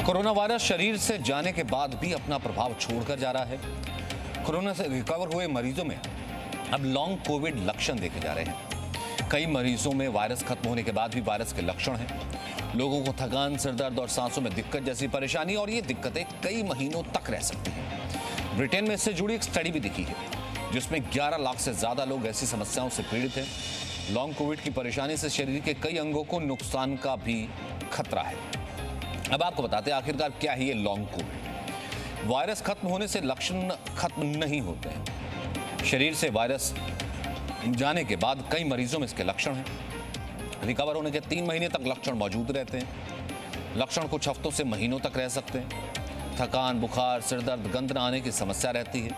Corona virus शरीर से जाने के बाद भी अपना प्रभाव छोड़कर जा रहा है। कोरोना से रिकवर हुए मरीजों में अब लॉन्ग कोविड लक्षण देखे जा रहे हैं। कई मरीजों में वायरस खत्म होने के बाद भी वायरस के लक्षण हैं। लोगों को थकान, सिर दर्द और सांसों में दिक्कत जैसी परेशानी, और ये दिक्कतें कई महीनों तक रह सकती हैं। ब्रिटेन में इससे जुड़ी एक स्टडी भी दिखी है जिसमें 11 लाख से ज्यादा लोग ऐसी समस्याओं से पीड़ित हैं। लॉन्ग कोविड की परेशानी से शरीर के कई अंगों को नुकसान का भी खतरा है। अब आपको बताते हैं आखिरकार क्या है ये लॉन्ग कोविड। वायरस खत्म होने से लक्षण खत्म नहीं होते हैं। शरीर से वायरस जाने के बाद कई मरीजों में इसके लक्षण हैं। रिकवर होने के 3 महीने तक लक्षण मौजूद रहते हैं। लक्षण कुछ हफ्तों से महीनों तक रह सकते हैं। थकान, बुखार, सिर दर्द, गंध न आने की समस्या रहती है।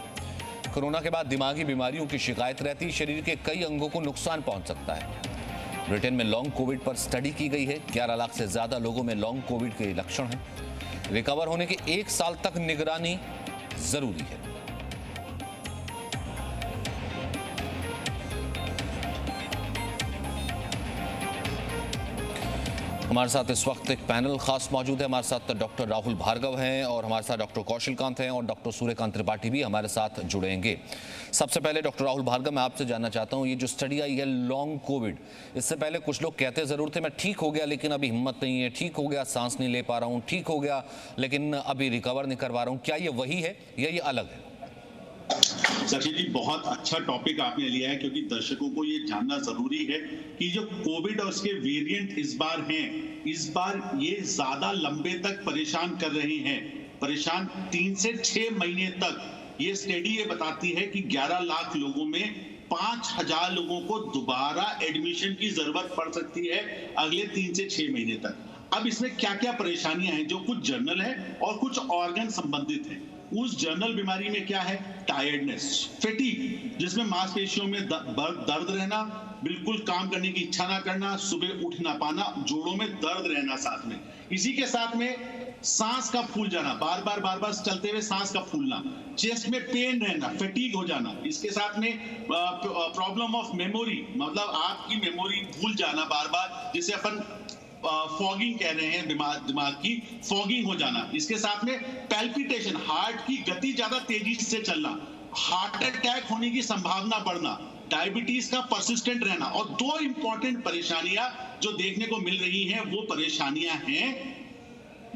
कोरोना के बाद दिमागी बीमारियों की शिकायत रहती है। शरीर के कई अंगों को नुकसान पहुंच सकता है। ब्रिटेन में लॉन्ग कोविड पर स्टडी की गई है। 11 लाख से ज्यादा लोगों में लॉन्ग कोविड के लक्षण हैं। रिकवर होने के 1 साल तक निगरानी जरूरी है। हमारे साथ इस वक्त एक पैनल खास मौजूद है। हमारे साथ डॉक्टर राहुल भार्गव हैं और हमारे साथ डॉक्टर कौशल कांत हैं और डॉक्टर सूर्यकांत त्रिपाठी भी हमारे साथ जुड़ेंगे। सबसे पहले डॉक्टर राहुल भार्गव, मैं आपसे जानना चाहता हूं, ये जो स्टडी आई है लॉन्ग कोविड, इससे पहले कुछ लोग कहते जरूर थे मैं ठीक हो गया लेकिन अभी हिम्मत नहीं है, ठीक हो गया सांस नहीं ले पा रहा हूँ, ठीक हो गया लेकिन अभी रिकवर नहीं कर पा रहा हूँ, क्या ये वही है या ये अलग है? सचिन जी, बहुत अच्छा टॉपिक आपने लिया है क्योंकि दर्शकों को ये जानना जरूरी है कि जो कोविड और उसके वेरिएंट इस बार ये ज्यादा लंबे तक परेशान कर रहे हैं। परेशान 3 से 6 महीने तक। ये स्टडी ये बताती है कि 11 लाख लोगों में 5000 लोगों को दोबारा एडमिशन की जरूरत पड़ सकती है अगले 3 से 6 महीने तक। अब इसमें क्या क्या परेशानियां हैं, जो कुछ जर्नल है और कुछ ऑर्गन संबंधित है। उस जर्नल बीमारी में क्या है? टायर्डनेस, फैटिग, जिसमें मांसपेशियों में दर्द रहना, बिल्कुल काम करने की इच्छा ना करना, सुबह उठ ना पाना, जोड़ों में दर्द रहना साथ में। इसी के साथ में सांस का फूल जाना, बार बार चलते हुए सांस का फूलना, चेस्ट में पेन रहना, फैटिग हो जाना। इसके साथ में प्रॉब्लम ऑफ मेमोरी, मतलब आपकी मेमोरी भूल जाना बार बार, जिसे अपन फॉगिंग कह रहे हैं, दिमाग की फॉगिंग हो जाना। इसके साथ में पैल्पिटेशन, हार्ट की गति ज्यादा तेजी से चलना, हार्ट अटैक होने की संभावना बढ़ना, डायबिटीज का परसिस्टेंट रहना। और 2 इंपॉर्टेंट परेशानियां जो देखने को मिल रही हैं वो परेशानियां हैं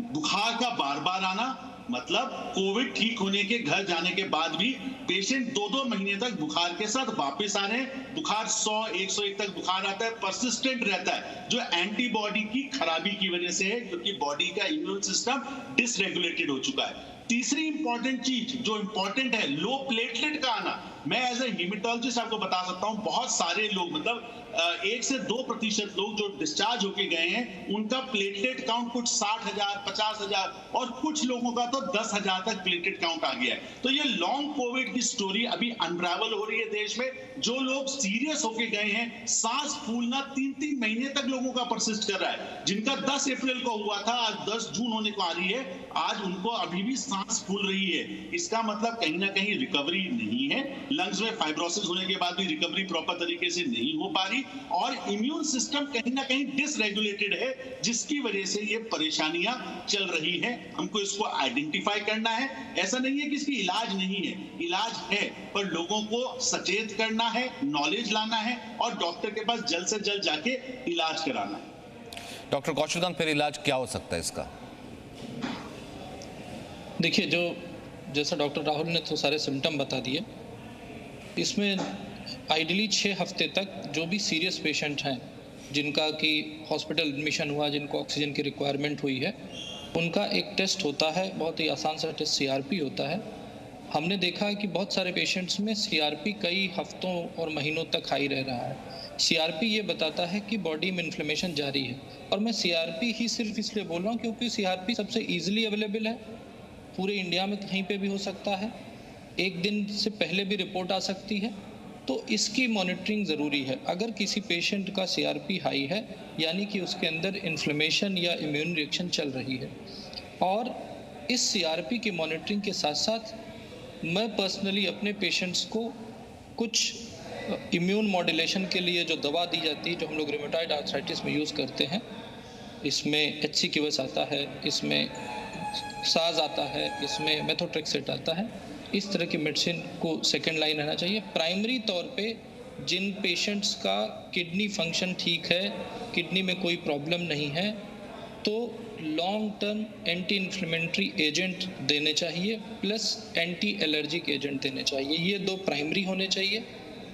बुखार का बार बार आना, मतलब कोविड ठीक होने के घर जाने के बाद भी पेशेंट 2-2 महीने तक बुखार के साथ वापस आ रहे हैं। बुखार 100-101 तक बुखार आता है, परसिस्टेंट रहता है, जो एंटीबॉडी की खराबी की वजह से है, क्योंकि बॉडी का इम्यून सिस्टम डिसरेगुलेटेड हो चुका है। तीसरी इंपॉर्टेंट चीज जो इंपॉर्टेंट है, लो प्लेटलेट का आना। मैं एज ए हीमेटोलॉजिस्ट आपको बता सकता हूं, बहुत सारे लोग, मतलब 1 से 2% लोग जो डिस्चार्ज होके गए हैं, उनका प्लेटलेट काउंट कुछ 60,000, 50,000 और कुछ लोगों का तो 10,000 तक प्लेटलेट काउंट आ गया है। तो ये लॉन्ग कोविड की स्टोरी अभी अनरावल हो रही है देश में। जो लोग सीरियस होके गए हैं, सांस फूलना 3-3 महीने तक लोगों का परसिस्ट कर रहा है। जिनका 10 अप्रैल को हुआ था, आज 10 जून होने को आ रही है, आज उनको अभी भी सांस फूल रही है। इसका मतलब कहीं ना कहीं रिकवरी नहीं है। लंग्स में फाइब्रोसिस होने के बाद भी रिकवरी प्रॉपर तरीके से नहीं हो पा रही, और इम्यून सिस्टम कहीं ना कहीं डिसरेगुलेटेड है, जिसकी वजह से ये परेशानियां चल रही हैं। हमको इसको आइडेंटिफाई करना है। ऐसा नहीं है कि इसकी इलाज नहीं है, इलाज है, पर लोगों को सचेत करना है, नॉलेज लाना है और डॉक्टर के पास जल्द से जल्द जाके इलाज कराना है। डॉक्टर कौशल कांत, फिर इलाज क्या हो सकता है इसका? देखिए, जैसा डॉक्टर राहुल ने तो सारे सिम्टम बता दिए। इसमें आइडियली 6 हफ्ते तक जो भी सीरियस पेशेंट हैं, जिनका कि हॉस्पिटल एडमिशन हुआ, जिनको ऑक्सीजन की रिक्वायरमेंट हुई है, उनका एक टेस्ट होता है, बहुत ही आसान सा टेस्ट CRP होता है। हमने देखा है कि बहुत सारे पेशेंट्स में CRP कई हफ्तों और महीनों तक हाई रह रहा है। CRP ये बताता है कि बॉडी में इन्फ्लेमेशन जारी है। और मैं CRP ही सिर्फ इसलिए बोल रहा हूँ क्योंकि CRP सबसे ईजिली अवेलेबल है, पूरे इंडिया में कहीं पे भी हो सकता है, 1 दिन से पहले भी रिपोर्ट आ सकती है। तो इसकी मॉनिटरिंग ज़रूरी है। अगर किसी पेशेंट का CRP हाई है, यानी कि उसके अंदर इन्फ्लेमेशन या इम्यून रिएक्शन चल रही है। और इस CRP की मॉनिटरिंग के साथ साथ मैं पर्सनली अपने पेशेंट्स को कुछ इम्यून मॉड्यूलेशन के लिए जो दवा दी जाती है, जो हम लोग रूमेटॉइड आर्थराइटिस में यूज़ करते हैं, इसमें HCQS आता है, इसमें साज आता है, इसमें मेथोट्रेक्सेट आता है, इस तरह की मेडिसिन को सेकेंड लाइन रहना चाहिए। प्राइमरी तौर पे जिन पेशेंट्स का किडनी फंक्शन ठीक है, किडनी में कोई प्रॉब्लम नहीं है, तो long term anti inflammatory agent देने चाहिए प्लस एंटी एलर्जिक एजेंट देने चाहिए। ये 2 प्राइमरी होने चाहिए।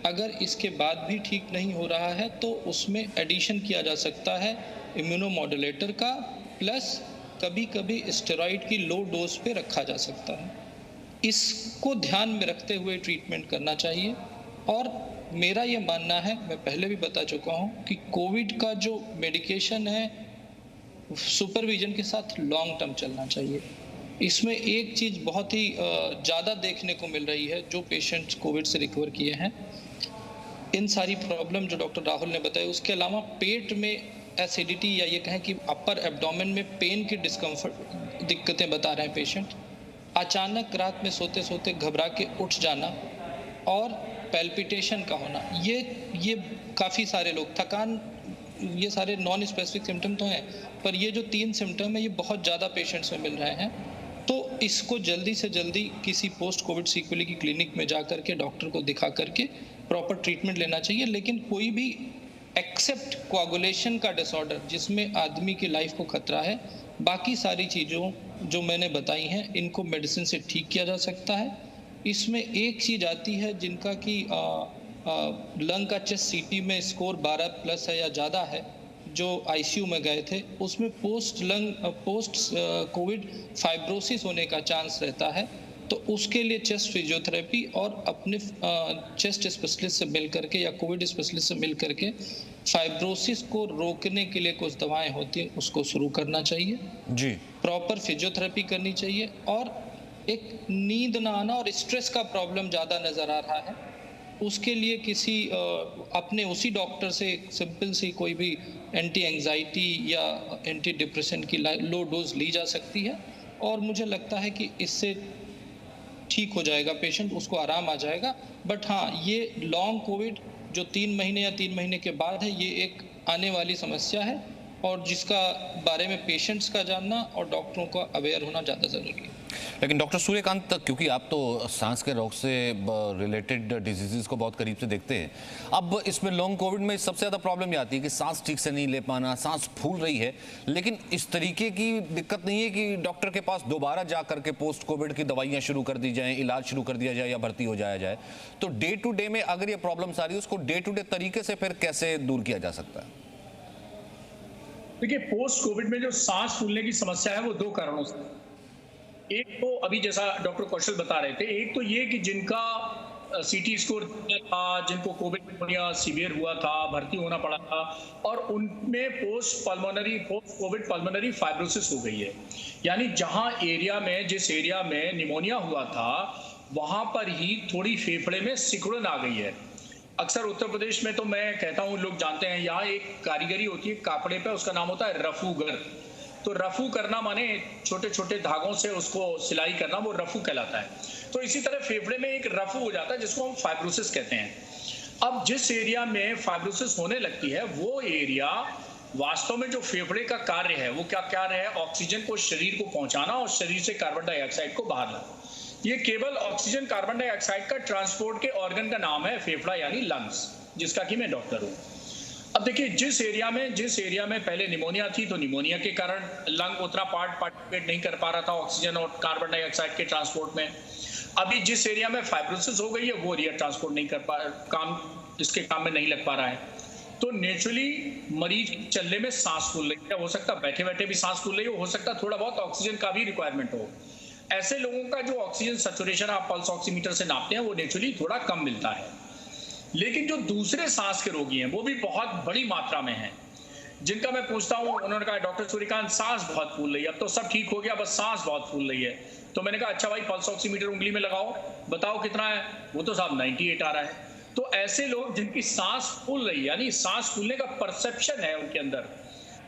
अगर इसके बाद भी ठीक नहीं हो रहा है तो उसमें एडिशन किया जा सकता है इम्यूनोमॉड्यूलेटर का, प्लस कभी कभी स्टेरॉइड की लो डोज पे रखा जा सकता है। इसको ध्यान में रखते हुए ट्रीटमेंट करना चाहिए। और मेरा ये मानना है, मैं पहले भी बता चुका हूँ, कि कोविड का जो मेडिकेशन है सुपरविजन के साथ लॉन्ग टर्म चलना चाहिए। इसमें एक चीज़ बहुत ही ज़्यादा देखने को मिल रही है, जो पेशेंट्स कोविड से रिकवर किए हैं, इन सारी प्रॉब्लम जो डॉक्टर राहुल ने बताई, उसके अलावा पेट में एसिडिटी या ये कहें कि अपर एब्डोमेन में पेन की डिस्कम्फर्ट दिक्कतें बता रहे हैं पेशेंट, अचानक रात में सोते सोते घबरा के उठ जाना और पैल्पिटेशन का होना, ये काफ़ी सारे लोग, थकान, ये सारे नॉन स्पेसिफिक सिम्टम तो हैं, पर ये जो 3 सिम्टम है ये बहुत ज़्यादा पेशेंट्स में मिल रहे हैं। तो इसको जल्दी से जल्दी किसी पोस्ट कोविड सीक्वेली की क्लिनिक में जा करके डॉक्टर को दिखा करके प्रॉपर ट्रीटमेंट लेना चाहिए। लेकिन कोई भी एक्सेप्ट कोआगुलेशन का डिसऑर्डर जिसमें आदमी की लाइफ को खतरा है, बाकी सारी चीज़ों जो मैंने बताई हैं इनको मेडिसिन से ठीक किया जा सकता है। इसमें एक चीज़ आती है जिनका कि लंग का चेस्ट सीटी में स्कोर 12 प्लस है या ज़्यादा है, जो आईसीयू में गए थे, उसमें पोस्ट कोविड फाइब्रोसिस होने का चांस रहता है। तो उसके लिए चेस्ट फिजियोथेरेपी और अपने चेस्ट स्पेशलिस्ट से मिल करके या कोविड स्पेशलिस्ट से मिल करके फाइब्रोसिस को रोकने के लिए कुछ दवाएं होती हैं, उसको शुरू करना चाहिए जी। प्रॉपर फिजियोथेरेपी करनी चाहिए। और एक नींद ना आना और स्ट्रेस का प्रॉब्लम ज़्यादा नज़र आ रहा है, उसके लिए किसी अपने उसी डॉक्टर से सिंपल सी कोई भी एंटी एंजाइटी या एंटी डिप्रेशन की लो डोज ली जा सकती है, और मुझे लगता है कि इससे ठीक हो जाएगा पेशेंट, उसको आराम आ जाएगा। बट हाँ, ये लॉन्ग कोविड जो 3 महीने या 3 महीने के बाद है, ये एक आने वाली समस्या है, और जिसका बारे में पेशेंट्स का जानना और डॉक्टरों का अवेयर होना ज़्यादा ज़रूरी है। लेकिन डॉक्टर सूर्यकांत, क्योंकि आप तो सांस के रोग से रिलेटेड डिजीज़ को बहुत करीब से देखते हैं, अब इसमें लॉन्ग कोविड में सबसे ज़्यादा प्रॉब्लम ये आती है कि सांस ठीक से नहीं ले पाना, सांस फूल रही है, लेकिन इस तरीके की दिक्कत नहीं है कि डॉक्टर के पास दोबारा जा करके पोस्ट कोविड की दवाइयाँ शुरू कर दी जाएँ, इलाज शुरू कर दिया जाए या भर्ती हो जाया जाए। तो डे टू डे में अगर ये प्रॉब्लम्स आ रही है, उसको डे टू डे तरीके से फिर कैसे दूर किया जा सकता है? देखिए, पोस्ट कोविड में जो सांस फूलने की समस्या है वो 2 कारणों से, एक तो अभी जैसा डॉक्टर कौशल बता रहे थे, एक तो ये कि जिनका सीटी स्कोर था, जिनको कोविड निमोनिया सीवियर हुआ था, भर्ती होना पड़ा था, और उनमें पोस्ट कोविड पल्मोनरी फाइब्रोसिस हो गई है। यानी जहां एरिया में, जिस एरिया में निमोनिया हुआ था, वहां पर ही थोड़ी फेफड़े में सिकुड़न आ गई है। अक्सर उत्तर प्रदेश में तो मैं कहता हूँ, लोग जानते हैं, यहाँ एक कारीगरी होती है कापड़े पे, उसका नाम होता है रफूगर। तो रफू करना माने छोटे छोटे धागों से उसको सिलाई करना, वो रफू कहलाता है। तो इसी तरह फेफड़े में एक रफू हो जाता है जिसको हम फाइब्रोसिस कहते हैं। अब जिस एरिया में फाइब्रोसिस होने लगती है, वो एरिया वास्तव में जो फेफड़े का कार्य है, वो क्या कार्य है? ऑक्सीजन को शरीर को पहुंचाना और शरीर से कार्बन डाइऑक्साइड को बाहर लाना। ये केवल ऑक्सीजन कार्बन डाइऑक्साइड का ट्रांसपोर्ट के ऑर्गन का नाम है फेफड़ा यानी लंग्स, जिसका कि मैं डॉक्टर हूँ। अब देखिए, जिस एरिया में पहले निमोनिया थी, तो निमोनिया के कारण लंग उतना पार्टिसिपेट नहीं कर पा रहा था ऑक्सीजन और कार्बन डाइऑक्साइड के ट्रांसपोर्ट में। अभी जिस एरिया में फाइब्रोसिस हो गई है, वो एरिया ट्रांसपोर्ट नहीं कर पा, इसके काम में नहीं लग पा रहा है। तो नेचुरली मरीज चलने में सांस फूल रही है, हो सकता है बैठे बैठे भी सांस फूल रही हो सकता है थोड़ा बहुत ऑक्सीजन का भी रिक्वायरमेंट हो। ऐसे लोगों का जो ऑक्सीजन सैचुरेशन आप पल्स ऑक्सीमीटर से नापते हैं, वो नेचुरली थोड़ा कम मिलता है। लेकिन जो दूसरे सांस के रोगी हैं, वो भी बहुत बड़ी मात्रा में हैं, जिनका मैं पूछता हूँ, उन्होंने कहा डॉक्टर सूर्यकांत सांस बहुत फूल रही है, अब तो सब ठीक हो गया, बस सांस बहुत फूल रही है। तो मैंने कहा अच्छा भाई, पल्स ऑक्सीमीटर उंगली में लगाओ, बताओ कितना है? वो तो साहब 98 आ रहा है। तो ऐसे लोग जिनकी सांस फूल रही है, यानी सांस फूलने का परसेप्शन है उनके अंदर,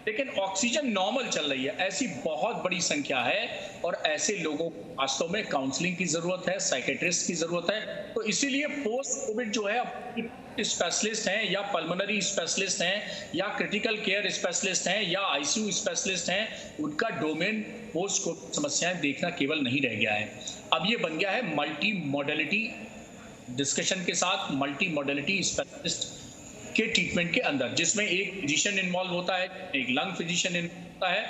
लेकिन ऑक्सीजन नॉर्मल चल रही है, ऐसी बहुत बड़ी संख्या है। और ऐसे लोगों को वास्तव में काउंसलिंग की जरूरत है, साइकेट्रिस्ट की जरूरत है। तो इसीलिए पोस्ट कोविड जो है स्पेशलिस्ट हैं या पल्मोनरी स्पेशलिस्ट हैं या क्रिटिकल केयर स्पेशलिस्ट हैं या आईसीयू स्पेशलिस्ट हैं, उनका डोमेन पोस्ट कोविड समस्याएं देखना केवल नहीं रह गया है। अब ये बन गया है मल्टी मॉडलिटी डिस्कशन के साथ, मल्टी मॉडलिटी स्पेशलिस्ट के ट्रीटमेंट के अंदर, जिसमें एक फिजिशियन इन्वॉल्व होता है, एक लंग फिजिशियन इन्वॉल्व होता है,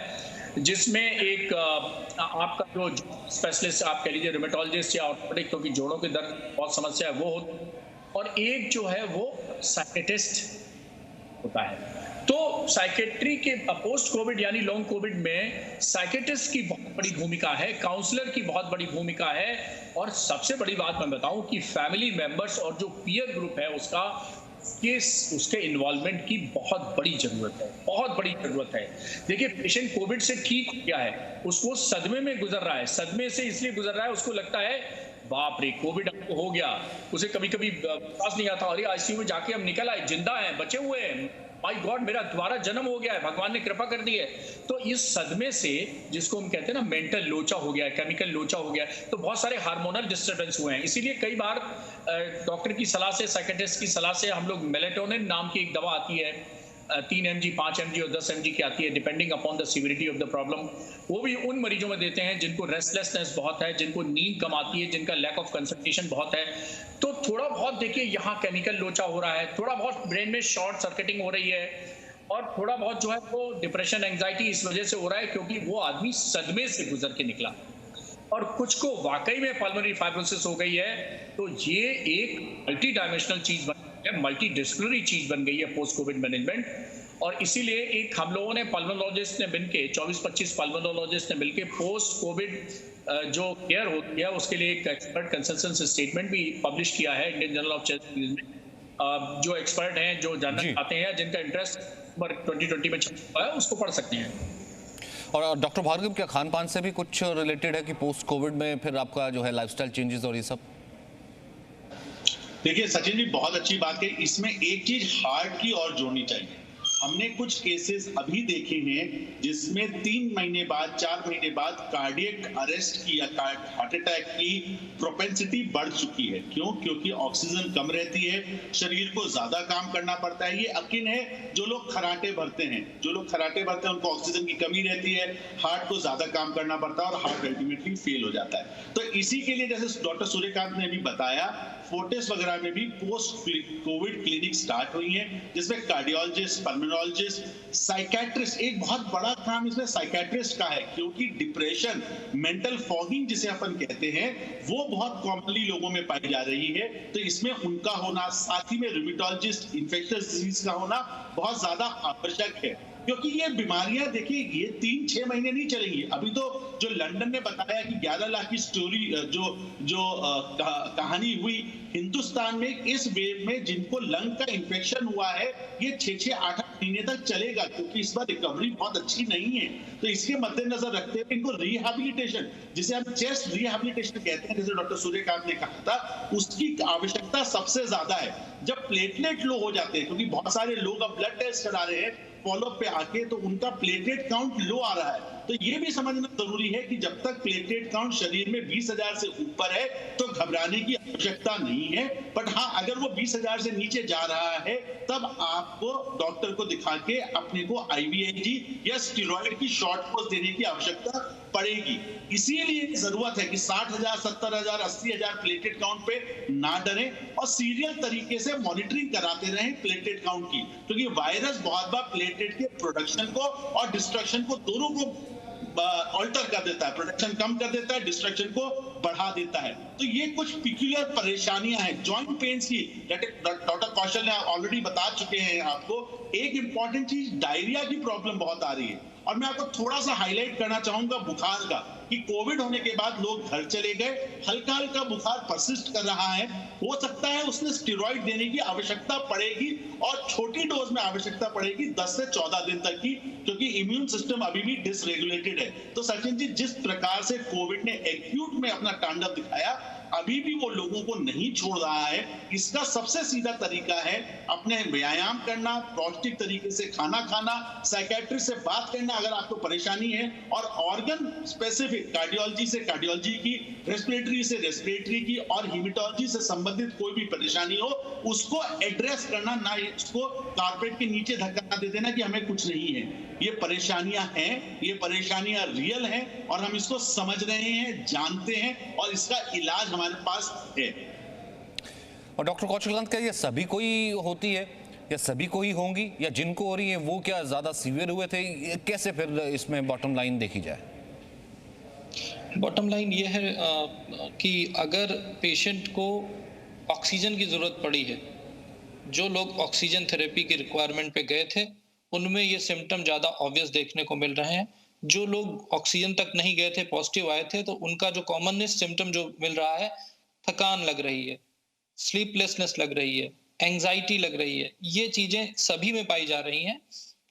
जिसमें एक आपका जो स्पेशलिस्ट आप कह लीजिए रूमेटोलॉजिस्ट या ऑर्थोपेडिक, क्योंकि जोड़ों के दर्द बहुत समस्या है वो होता है, और एक जो है वो साइकेट्रिस्ट होता है। तो साइकेट्री के पोस्ट कोविड यानी लॉन्ग कोविड में साइकेट्रिस्ट की बहुत बड़ी भूमिका है, काउंसलर की बहुत बड़ी भूमिका है, और सबसे बड़ी बात मैं बताऊं कि फैमिली मेंबर्स और जो पीयर ग्रुप है उसके इन्वॉल्वमेंट की बहुत बड़ी जरूरत है, बहुत बड़ी जरूरत है। देखिए, पेशेंट कोविड से ठीक हो गया है, उसको सदमे में गुजर रहा है, सदमे से इसलिए गुजर रहा है, उसको लगता है बाप रे कोविड हमको हो गया, उसे कभी कभी विश्वास नहीं आता, अरे आईसीयू में जाके हम निकल आए, जिंदा हैं, बचे हुए हैं, माय गॉड मेरा दोबारा जन्म हो गया है, भगवान ने कृपा कर दी है। तो इस सदमे से, जिसको हम कहते हैं ना मेंटल लोचा हो गया है, केमिकल लोचा हो गया है, तो बहुत सारे हार्मोनल डिस्टर्बेंस हुए हैं। इसीलिए कई बार डॉक्टर की सलाह से, साइकेट्रिस्ट की सलाह से हम लोग मेलेटोनिन नाम की एक दवा आती है, 3 mg, 5 mg और 10 mg की आती है, depending upon the severity of the problem. वो भी उन मरीजों में देते हैं जिनको रेस्टलेसनेस बहुत है, जिनको नींद कम आती है, जिनका लैक ऑफ कंसंट्रेशन बहुत है। तो थोड़ा बहुत देखिए यहाँ केमिकल लोचा हो रहा है, थोड़ा बहुत ब्रेन में शॉर्ट सर्किटिंग हो रही है, और थोड़ा बहुत जो है वो डिप्रेशन, एंग्जाइटी इस वजह से हो रहा है क्योंकि वो आदमी सदमे से गुजर के निकला, और कुछ को वाकई में पल्मोनरी फाइब्रोसिस हो गई है। तो ये एक मल्टी डायमेंशनल चीज बन गई है, मल्टी डिसिप्लिनरी चीज बन गई है पोस्ट कोविड मैनेजमेंट। और इसीलिए एक हम लोगों ने पल्मोनोलॉजिस्ट ने मिलके 24-25 पल्मोनोलॉजिस्ट ने मिलके पोस्ट कोविड जो केयर होती है उसके लिए एक एक्सपर्ट कंसेंसस स्टेटमेंट भी पब्लिश किया है इंडियन जर्नल ऑफ चेस्ट में। जो एक्सपर्ट हैं, जो जानना चाहते हैं, जिनका इंटरेस्ट 2020 में छपा है, उसको पढ़ सकते हैं। और डॉक्टर भार्गव, क्या खान पान से भी कुछ रिलेटेड है कि पोस्ट कोविड में फिर आपका जो है लाइफस्टाइल चेंजेस और ये सब? देखिए सचिन जी, बहुत अच्छी बात है। इसमें एक चीज हार्ट की और जोड़नी चाहिए। हमने कुछ केसेस अभी देखे हैं जिसमें 3 महीने बाद, 4 महीने बाद कार्डियक अरेस्ट की या हार्ट अटैक की प्रोपेंसिटी बढ़ चुकी है। क्यों? क्योंकि ऑक्सीजन कम रहती है, शरीर को ज्यादा काम करना पड़ता है। ये यकीन है, जो लोग खराटे भरते हैं उनको ऑक्सीजन की कमी रहती है, हार्ट को ज्यादा काम करना पड़ता है और हार्ट अल्टीमेटली फेल हो जाता है। तो इसी के लिए जैसे डॉक्टर सूर्यकांत ने भी बताया, फोर्टिस वगैरह में भी पोस्ट कोविड क्लिनिक स्टार्ट हुई है, जिसमें कार्डियोलॉजिस्ट, पल्मोनोलॉजिस्ट, साइकेट्रिस्ट, एक बहुत बड़ा काम इसमें साइकेट्रिस्ट का है, क्योंकि डिप्रेशन, मेंटल फॉगिंग जिसे अपन कहते हैं, वो बहुत कॉमनली लोगों में पाई जा रही है। तो इसमें उनका होना, साथ ही में रूमेटोलॉजिस्ट, इन्फेक्शियस डिजीज का होना बहुत ज्यादा आवश्यक है, क्योंकि ये बीमारियां देखिए ये 3-6 महीने नहीं चलेंगी। अभी तो जो लंदन ने बताया कि 11 लाख की स्टोरी जो कहानी हुई हिंदुस्तान में, इस वेव में जिनको लंग का इन्फेक्शन हुआ है ये 6-8 महीने तक चलेगा, क्योंकि इस बार रिकवरी बहुत अच्छी नहीं है। तो इसके मद्देनजर रखते हुए इनको रिहैबिलिटेशन, जिसे हम चेस्ट रिहैबिलिटेशन कहते हैं, जैसे डॉक्टर सूर्यकांत ने कहा था, उसकी आवश्यकता सबसे ज्यादा है जब प्लेटलेट लो हो जाते हैं। क्योंकि बहुत सारे लोग अब ब्लड टेस्ट करा रहे हैं फॉलोअप पे आके, तो उनका प्लेटलेट काउंट लो आ रहा है। तो ये भी समझना जरूरी है कि जब तक प्लेटलेट काउंट शरीर में 20,000 से ऊपर है तो घबराने की आवश्यकता नहीं है। बट हाँ, अगर वो 20,000 से नीचे जा रहा है तब आपको डॉक्टर को दिखा के अपने को IVIG या स्टेरॉइड की शॉर्ट कोर्स देने की आवश्यकता पड़ेगी। इसीलिए जरूरत है कि 60,000, 70,000, 80,000 प्लेटलेट काउंट पे ना डरें और सीरियल तरीके से मॉनिटरिंग कराते रहें प्लेटलेट काउंट की, क्योंकि वायरस बहुत बार प्लेटलेट के प्रोडक्शन को और डिस्ट्रक्शन को दोनों को ऑल्टर कर देता है, प्रोडक्शन कम कर देता है, डिस्ट्रक्शन को बढ़ा देता है। तो ये कुछ पिक्यूलियर परेशानियां हैं जॉइंट पेन्स की, डॉक्टर कौशल ने ऑलरेडी बता चुके हैं आपको। एक इंपॉर्टेंट चीज, डायरिया की प्रॉब्लम बहुत आ रही है, और मैं आपको थोड़ा सा हाईलाइट करना चाहूंगा बुखार का। कि कोविड होने के बाद लोग घर चले गए, हल्का हल्का बुखार परसिस्ट कर रहा है, हो सकता है उसने स्टेरॉइड देने की आवश्यकता पड़ेगी और छोटी डोज में आवश्यकता पड़ेगी 10 से 14 दिन तक की, क्योंकि इम्यून सिस्टम अभी भी डिसरेगुलेटेड है। तो सचिन जी, जिस प्रकार से कोविड ने एक्यूट में अपना तांडव दिखाया, अभी भी वो लोगों को नहीं छोड़ रहा है। इसका सबसे सीधा तरीका है अपने व्यायाम करना, पौष्टिक तरीके से खाना खाना, साइकियाट्रिस्ट से बात करना अगर आपको परेशानी है, और ऑर्गन स्पेसिफिक कार्डियोलॉजी से कार्डियोलॉजी की, रेस्पिरेटरी से रेस्पिरेटरी की, और हीमेटोलॉजी से संबंधित कोई भी परेशानी हो उसको एड्रेस करना, ना उसको कारपेट के नीचे धक्का दे देना कि हमें कुछ नहीं है। ये परेशानियां हैं, ये परेशानियां रियल हैं और हम इसको समझ रहे हैं, जानते हैं और इसका इलाज हमारे पास है। और डॉक्टर कौशल, क्या ये सभी को ही होती है या सभी को ही होंगी, या जिनको हो रही है वो क्या ज्यादा सीवियर हुए थे? कैसे फिर इसमें बॉटम लाइन देखी जाए? बॉटम लाइन ये है कि अगर पेशेंट को ऑक्सीजन की जरूरत पड़ी है, जो लोग ऑक्सीजन थेरेपी की रिक्वायरमेंट पे गए थे उनमें ये सिम्टम ज्यादा ऑब्वियस देखने को मिल रहे हैं। जो लोग ऑक्सीजन तक नहीं गए थे, पॉजिटिव आए थे, तो उनका जो कॉमनेस्ट सिम्टम जो मिल रहा है, थकान लग रही है, स्लीपलेसनेस लग रही है, एंजाइटी लग रही है, ये चीजें सभी में पाई जा रही हैं।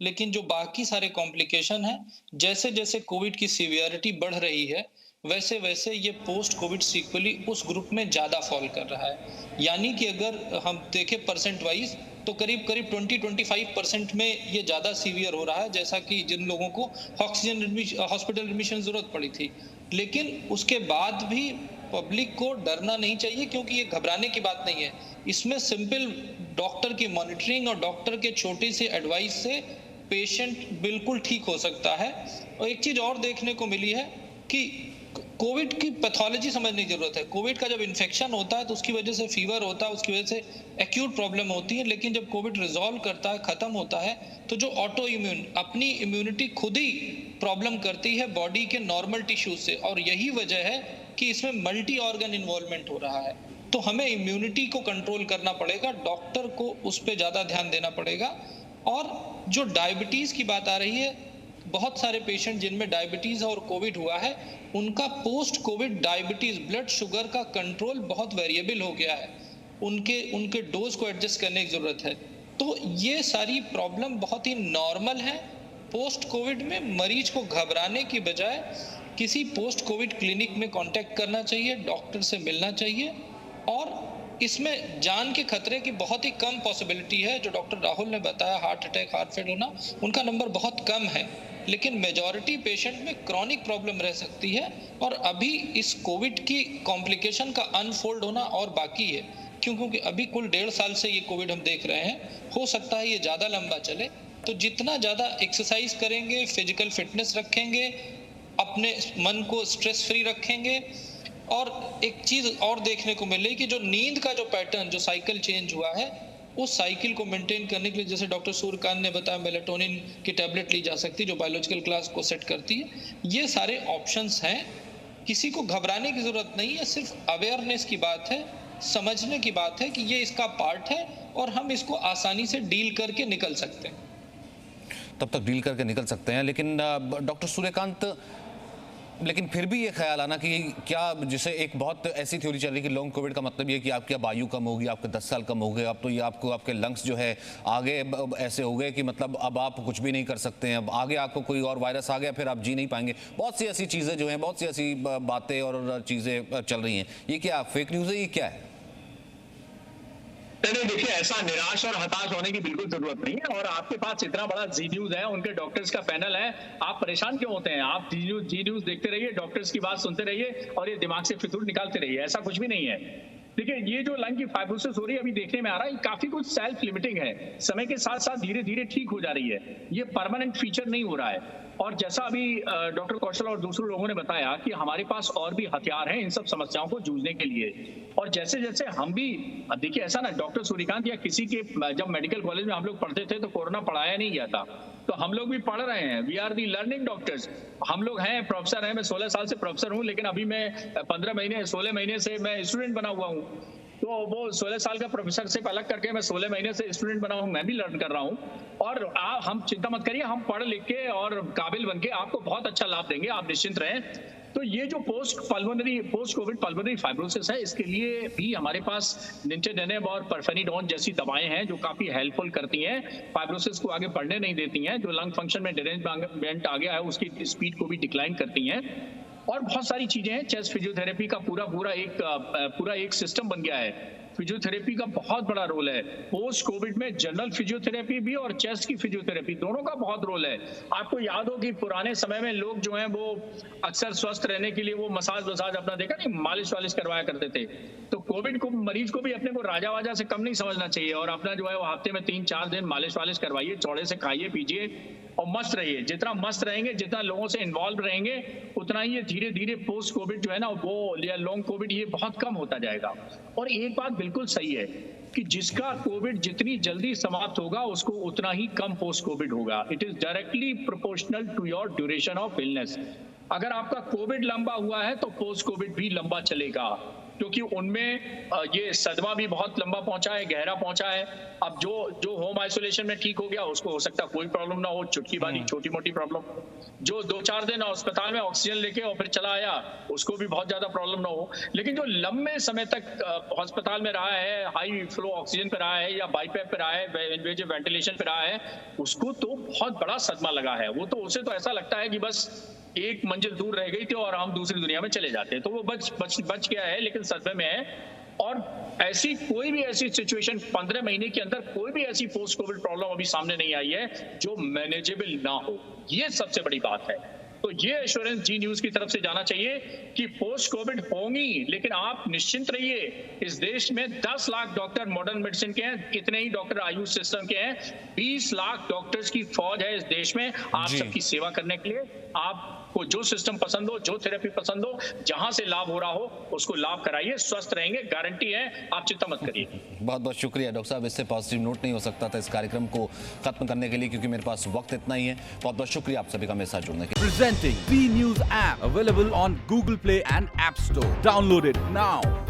लेकिन जो बाकी सारे कॉम्प्लिकेशन हैं, जैसे जैसे कोविड की सीवियरिटी बढ़ रही है, वैसे वैसे ये पोस्ट कोविड सीक्वली उस ग्रुप में ज्यादा फॉल कर रहा है। यानी कि अगर हम देखें परसेंट वाइज, तो करीब 20-25% में ये ज्यादा सीवियर हो रहा है, जैसा कि जिन लोगों को ऑक्सीजन हॉस्पिटल एडमिशन जरूरत पड़ी थी। लेकिन उसके बाद भी पब्लिक को डरना नहीं चाहिए, क्योंकि ये घबराने की बात नहीं है। इसमें सिंपल डॉक्टर की मॉनिटरिंग और डॉक्टर के छोटी सी एडवाइस से पेशेंट बिल्कुल ठीक हो सकता है। और एक चीज और देखने को मिली है कि कोविड की पैथोलॉजी समझने की जरूरत है। कोविड का जब इन्फेक्शन होता है तो उसकी वजह से फीवर होता है, उसकी वजह से एक्यूट प्रॉब्लम होती है। लेकिन जब कोविड रिजॉल्व करता है, खत्म होता है, तो जो ऑटो इम्यून, अपनी इम्यूनिटी खुद ही प्रॉब्लम करती है बॉडी के नॉर्मल टिश्यूज से, और यही वजह है कि इसमें मल्टी ऑर्गन इन्वॉल्वमेंट हो रहा है। तो हमें इम्यूनिटी को कंट्रोल करना पड़ेगा, डॉक्टर को उस पर ज्यादा ध्यान देना पड़ेगा। और जो डायबिटीज की बात आ रही है, बहुत सारे पेशेंट जिनमें डायबिटीज और कोविड हुआ है, उनका post Covid diabetes, blood sugar का कंट्रोल बहुत वेरिएबल हो गया है। उनके डोज को एडजस्ट करने की जरूरत है। तो ये सारी प्रॉब्लम बहुत ही नॉर्मल है। पोस्ट कोविड में मरीज को घबराने की बजाय किसी पोस्ट कोविड क्लिनिक में कांटेक्ट करना चाहिए, डॉक्टर से मिलना चाहिए। और इसमें जान के खतरे की बहुत ही कम पॉसिबिलिटी है। जो डॉक्टर राहुल ने बताया, हार्ट अटैक, हार्ट फेल होना, उनका नंबर बहुत कम है। लेकिन मेजॉरिटी पेशेंट में क्रॉनिक प्रॉब्लम रह सकती है। और अभी इस कोविड की कॉम्प्लिकेशन का अनफोल्ड होना और बाकी है, क्योंकि अभी कुल 1.5 साल से ये कोविड हम देख रहे हैं। हो सकता है ये ज़्यादा लंबा चले। तो जितना ज़्यादा एक्सरसाइज करेंगे, फिजिकल फिटनेस रखेंगे, अपने मन को स्ट्रेस फ्री रखेंगे। और एक चीज़ और देखने को मिले कि जो नींद का जो पैटर्न, जो साइकिल चेंज हुआ है, उस साइकिल को मेंटेन करने के लिए, जैसे डॉक्टर सूर्यकांत ने बताया, मेलेटोनिन की टैबलेट ली जा सकती है जो बायोलॉजिकल क्लॉक को सेट करती है। ये सारे ऑप्शंस हैं। किसी को घबराने की जरूरत नहीं है, सिर्फ अवेयरनेस की बात है, समझने की बात है कि ये इसका पार्ट है और हम इसको आसानी से डील करके निकल सकते हैं। तब तक डील करके निकल सकते हैं। लेकिन डॉक्टर सूर्यकांत, लेकिन फिर भी ये ख्याल आना कि क्या, जैसे एक बहुत ऐसी थ्योरी चल रही है कि लॉन्ग कोविड का मतलब ये कि आपकी अब आयु कम होगी, आपके 10 साल कम हो गए, अब तो ये आपको, आपके लंग्स जो है आगे ऐसे हो गए कि मतलब अब आप कुछ भी नहीं कर सकते हैं, अब आगे आपको कोई और वायरस आ गया फिर आप जी नहीं पाएंगे। बहुत सी ऐसी चीज़ें जो हैं, बहुत सी ऐसी बातें और चीज़ें चल रही हैं। ये क्या फेक न्यूज़ है, ये क्या है? नहीं, देखिए, ऐसा निराश और हताश होने की बिल्कुल जरूरत नहीं है। और आपके पास इतना बड़ा जी न्यूज है, उनके डॉक्टर्स का पैनल है, आप परेशान क्यों होते हैं? आप जी न्यूज देखते रहिए, डॉक्टर्स की बात सुनते रहिए और ये दिमाग से फितूर निकालते रहिए। ऐसा कुछ भी नहीं है। देखिए, ये जो लंग की फाइब्रोसिस हो रही है, अभी देखने में आ रहा है, काफी कुछ सेल्फ लिमिटिंग है, समय के साथ साथ धीरे धीरे ठीक हो जा रही है। ये परमानेंट फीचर नहीं हो रहा है। और जैसा अभी डॉक्टर कौशल और दूसरे लोगों ने बताया कि हमारे पास और भी हथियार हैं इन सब समस्याओं को जूझने के लिए। और जैसे जैसे हम भी, देखिए ऐसा ना, डॉक्टर सूर्यकांत या किसी के, जब मेडिकल कॉलेज में हम लोग पढ़ते थे तो कोरोना पढ़ाया नहीं गया था, तो हम लोग भी पढ़ रहे हैं। We are the learning doctors. हम लोग हैं, प्रोफेसर हैं। मैं 16 साल से प्रोफेसर हूँ, लेकिन अभी मैं 16 महीने से मैं स्टूडेंट बना हुआ हूँ। तो वो 16 साल का प्रोफेसर से अलग करके मैं 16 महीने से स्टूडेंट बना हूँ, मैं भी लर्न कर रहा हूँ। और हम चिंता मत करिए, हम पढ़ लिख के और काबिल बन के आपको बहुत अच्छा लाभ देंगे, आप निश्चिंत रहें। तो ये जो पोस्ट कोविड पल्मोनरी फाइब्रोसिस है, इसके लिए भी हमारे पास निंटेनेब और परफेनिडोन जैसी दवाएं हैं जो काफी हेल्पफुल करती हैं, फाइब्रोसिस को आगे बढ़ने नहीं देती हैं, जो लंग फंक्शन में डिरेंजमेंट आ गया है उसकी स्पीड को भी डिक्लाइन करती हैं, और बहुत सारी चीजें हैं। चेस्ट फिजियोथेरेपी का पूरा एक सिस्टम बन गया है। फिजियोथेरेपी का बहुत बड़ा रोल है। पोस्ट कोविड में जनरल फिजियोथेरेपी भी और चेस्ट की फिजियोथेरेपी दोनों का बहुत रोल है। आपको याद हो कि पुराने समय में लोग जो हैं वो अक्सर स्वस्थ रहने के लिए वो मसाज अपना देखा नहीं, मालिश वालिश करवाया करते थे। तो कोविड को मरीज को भी अपने को राजा वाजा से कम नहीं समझना चाहिए, और अपना जो है वो हफ्ते में 3-4 दिन मालिश वालिश करवाइए, चौड़े से खाइए पीजिए और मस्त रहिए। जितना मस्त रहेंगे, जितना लोगों से इन्वॉल्व रहेंगे, उतना ही ये धीरे धीरे पोस्ट कोविड जो है ना वो या लॉन्ग कोविड ये बहुत कम होता जाएगा। और एक बात बिल्कुल सही है कि जिसका कोविड जितनी जल्दी समाप्त होगा उसको उतना ही कम पोस्ट कोविड होगा। It is directly proportional to your duration of illness. अगर आपका कोविड लंबा हुआ है तो पोस्ट कोविड भी लंबा चलेगा, क्योंकि उनमें ये सदमा भी बहुत लंबा पहुंचा है, गहरा पहुंचा है। अब जो होम आइसोलेशन में ठीक हो गया उसको हो सकता है कोई प्रॉब्लम ना हो, चुटकी बारी छोटी मोटी प्रॉब्लम। जो 2-4 दिन अस्पताल में ऑक्सीजन लेके और फिर चला आया उसको भी बहुत ज्यादा प्रॉब्लम ना हो। लेकिन जो लंबे समय तक अस्पताल में रहा है, हाई फ्लो ऑक्सीजन पे रहा है या बाईपैप पे रहा है, इन्वेजिव वेंटिलेशन पे रहा है, उसको तो बहुत बड़ा सदमा लगा है। वो तो उसे तो ऐसा लगता है कि बस एक मंजिल दूर रह गई थी और हम दूसरी दुनिया में चले जाते हैं। तो वो बच गया है, लेकिन सदमे में है। और कोई भी ऐसी सिचुएशन 15 महीने के अंदर कोई भी ऐसी पोस्ट कोविड प्रॉब्लम अभी सामने नहीं आई है जो मैनेजेबल ना हो। ये सबसे बड़ी बात है। तो ये एश्योरेंस जी न्यूज की तरफ से जाना चाहिए कि पोस्ट कोविड होंगी, लेकिन आप निश्चिंत रहिए। इस देश में 10 लाख डॉक्टर मॉडर्न मेडिसिन के हैं, इतने ही डॉक्टर आयुष सिस्टम के हैं, 20 लाख डॉक्टर्स की फौज है इस देश में आप सबकी सेवा करने के लिए। आपको जो सिस्टम पसंद हो, जो थेरेपी पसंद हो, जहां से लाभ हो रहा हो उसको लाभ कराइए, स्वस्थ रहेंगे, गारंटी है, आप चिंता मत करिए। बहुत बहुत शुक्रिया डॉक्टर साहब। इससे पॉजिटिव नोट नहीं हो सकता था इस कार्यक्रम को खत्म करने के लिए, क्योंकि मेरे पास वक्त इतना ही है। बहुत बहुत शुक्रिया आप सभी का मेरे साथ जुड़ने के लिए। Presenting V News app available on Google Play and App Store. Download it now.